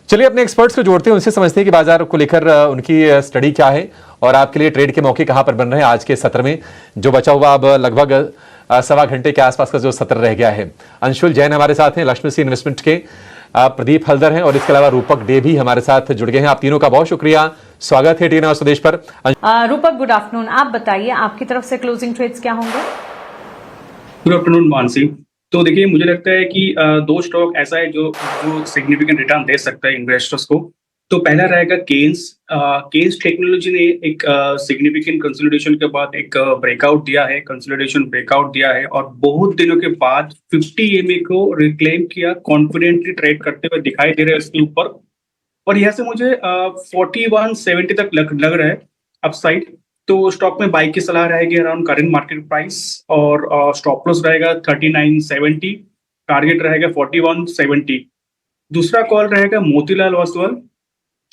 चलिए अपने एक्सपर्ट्स को जोड़ते हैं, उनसे समझते हैं कि बाजार को लेकर उनकी स्टडी क्या है और आपके लिए ट्रेड के मौके कहां पर बन रहे हैं आज के सत्र में। जो बचा हुआ अब लगभग सवा घंटे के आसपास का जो सत्र रह गया है। अंशुल जैन हमारे साथ हैं, लक्ष्मी सी इन्वेस्टमेंट के प्रदीप हल्दर हैं और इसके अलावा रूपक डे भी हमारे साथ जुड़ गए हैं। आप तीनों का बहुत शुक्रिया, स्वागत है टीएनए स्वदेश पर। रूपक, गुड आफ्टरनून। आप बताइए आपकी तरफ से क्लोजिंग ट्रेड्स क्या होंगे? Good afternoon Mansi. तो देखिए, मुझे लगता है कि दो स्टॉक ऐसा है जो सिग्निफिकेंट रिटर्न दे सकता है इन्वेस्टर्स को। तो पहला रहेगा केन्स। केन्स टेक्नोलॉजी ने एक सिग्निफिकेंट कंसोलिडेशन के बाद एक ब्रेकआउट दिया है, कंसोलिडेशन ब्रेकआउट दिया है और बहुत दिनों के बाद 50 EMA को रिक्लेम किया, कॉन्फिडेंटली ट्रेड करते हुए दिखाई दे रहे हैं इसके ऊपर। और यहाँ से मुझे 4170 तक लग रहा है अपसाइड। तो स्टॉक में बाई की सलाह रहेगी अराउंड करंट मार्केट प्राइस और स्टॉप लॉस रहेगा 3970, टारगेट रहेगा 4170। दूसरा कॉल रहेगा मोतीलाल ओसवाल।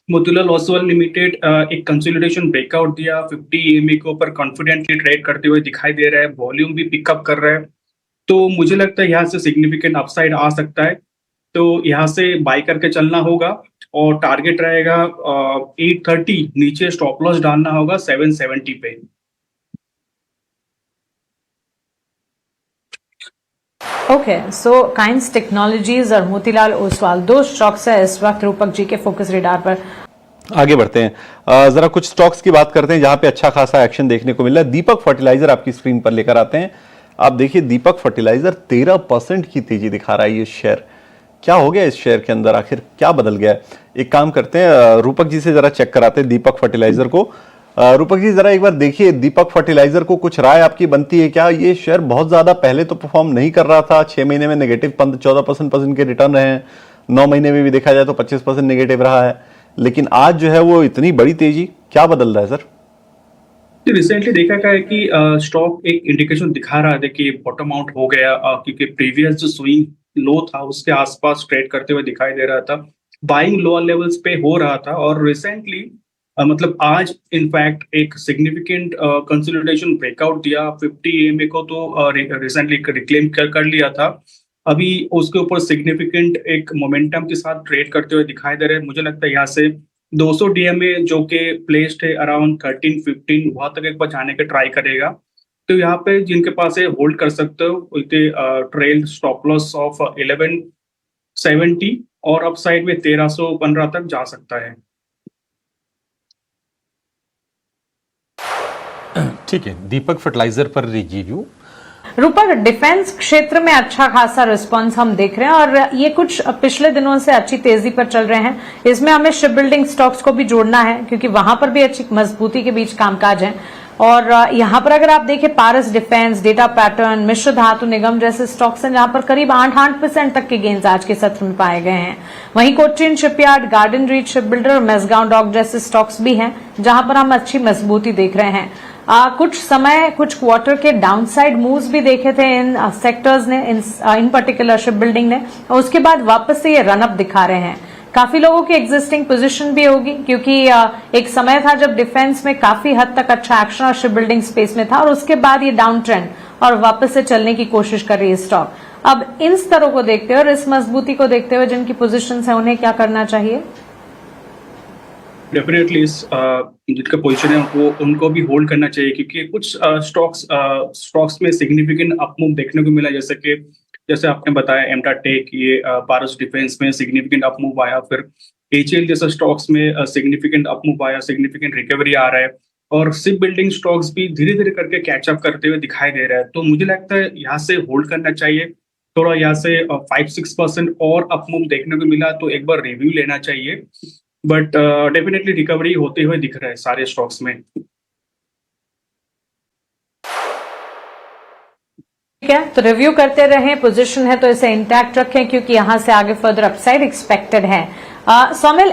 मोतीलाल ओसवाल लिमिटेड एक कंसोलिडेशन ब्रेकआउट दिया, 50 EMA के ऊपर कॉन्फिडेंटली ट्रेड करते हुए दिखाई दे रहा है, वॉल्यूम भी पिकअप कर रहा है। तो मुझे लगता है यहाँ से सिग्निफिकेंट अपसाइड आ सकता है, तो यहाँ से बाई करके चलना होगा और टारगेट रहेगा 830, नीचे स्टॉप लॉस डालना होगा 770 पे। ओके, सो काइंस टेक्नोलॉजीज और मोतीलाल ओसवाल दो स्टॉक्स है इस वक्त रूपक जी के फोकस रेडार पर। आगे बढ़ते हैं, जरा कुछ स्टॉक्स की बात करते हैं जहां पे अच्छा खासा एक्शन देखने को मिल रहा है। दीपक फर्टिलाइजर आपकी स्क्रीन पर लेकर आते हैं। आप देखिए, दीपक फर्टिलाइजर 13% की तेजी दिखा रहा है। ये शेयर क्या हो गया, इस शेयर के अंदर आखिर क्या बदल गया है? एक काम करते हैं, रूपक जी से जरा चेक कराते हैं दीपक फर्टिलाइजर को। रूपक जी जरा एक बार देखिए, दीपक फर्टिलाइजर को कुछ राय आपकी बनती है क्या? ये शेयर बहुत ज्यादा पहले तो परफॉर्म नहीं कर रहा था, 6 महीने में नेगेटिव 14% के रिटर्न रहे हैं, 9 महीने में भी देखा जाए तो 25% नेगेटिव रहा है, लेकिन आज जो है वो इतनी बड़ी तेजी, क्या बदल रहा है सर? रिसेंटली देखा गया है कि स्टॉक एक इंडिकेशन दिखा रहा है कि बॉटम आउट हो गया, क्योंकि प्रीवियस जो स्विंग लो था उसके आसपास ट्रेड करते हुए दिखाई दे रहा था, बाइंग लोअर लेवल्स पे हो रहा था। और रिसेंटली मतलब आज इनफैक्ट एक सिग्निफिकेंट कंसोलिडेशन ब्रेकआउट दिया, 50 EMA को तो रिसेंटली रिक्लेम कर लिया था, अभी उसके ऊपर सिग्निफिकेंट एक मोमेंटम के साथ ट्रेड करते हुए दिखाई दे रहे हैं। मुझे लगता है यहाँ से 200 DMA जो कि प्लेस्ड है अराउंड 13-15, वहां तक एक बार जाने के ट्राई करेगा। तो यहाँ पे जिनके पास है होल्ड कर सकते हो, ट्रेल स्टॉप लॉस ऑफ 1170 और अपसाइड में 1315 तक जा सकता है। ठीक है, दीपक फर्टिलाइजर पर रिव्यू। रूपक, डिफेंस क्षेत्र में अच्छा खासा रिस्पांस हम देख रहे हैं और ये कुछ पिछले दिनों से अच्छी तेजी पर चल रहे हैं। इसमें हमें शिप बिल्डिंग स्टॉक्स को भी जोड़ना है क्योंकि वहां पर भी अच्छी मजबूती के बीच कामकाज है। और यहां पर अगर आप देखें, पारस डिफेंस, डेटा पैटर्न, मिश्र धातु निगम जैसे स्टॉक्स हैं जहां पर करीब 8% तक के गेंस आज के सत्र में पाए गए हैं। वहीं Cochin shipyard, garden reach ship builder और मेसगांव डॉक जैसे स्टॉक्स भी हैं जहां पर हम अच्छी मजबूती देख रहे हैं। कुछ क्वार्टर के डाउनसाइड मूव्स भी देखे थे इन सेक्टर्स ने, इन पर्टिकुलर शिप बिल्डिंग ने, और उसके बाद वापस से ये रनअप दिखा रहे हैं। काफी लोगों की एग्जिस्टिंग पोजीशन भी होगी क्योंकि एक समय था जब डिफेंस में काफी हद तक अच्छा एक्शन और शिप बिल्डिंग स्पेस में था और उसके बाद ये डाउन ट्रेंड और वापस से चलने की कोशिश कर रही है स्टॉक। अब इन स्तरों को देखते हुए और इस मजबूती को देखते हुए जिनकी पोजीशन है उन्हें क्या करना चाहिए? डेफिनेटली जिनका पोजीशन है वो उनको भी होल्ड करना चाहिए, क्योंकि कुछ स्टॉक्स में सिग्निफिकेंट अपमूव देखने को मिला, जैसे आपने बताया एमटा टेक, ये पारस डिफेंस में सिग्निफिकेंट अपमूव आया, फिर HL जैसे स्टॉक्स में सिग्निफिकेंट अपमूव आया, सिग्निफिकेंट रिकवरी आ रहा है और शिप बिल्डिंग स्टॉक्स भी धीरे धीरे करके कैचअप करते हुए दिखाई दे रहा है। तो मुझे लगता है यहाँ से होल्ड करना चाहिए, थोड़ा यहाँ से 5-6% और अपमूव देखने को मिला तो एक बार रिव्यू लेना चाहिए, बट डेफिनेटली रिकवरी होते हुए दिख रहा है सारे स्टॉक्स में। ठीक है, तो रिव्यू करते रहें, पोजीशन है तो इसे इंटैक्ट रखें क्योंकि यहां से आगे फर्दर अपसाइड एक्सपेक्टेड है। सौमिल,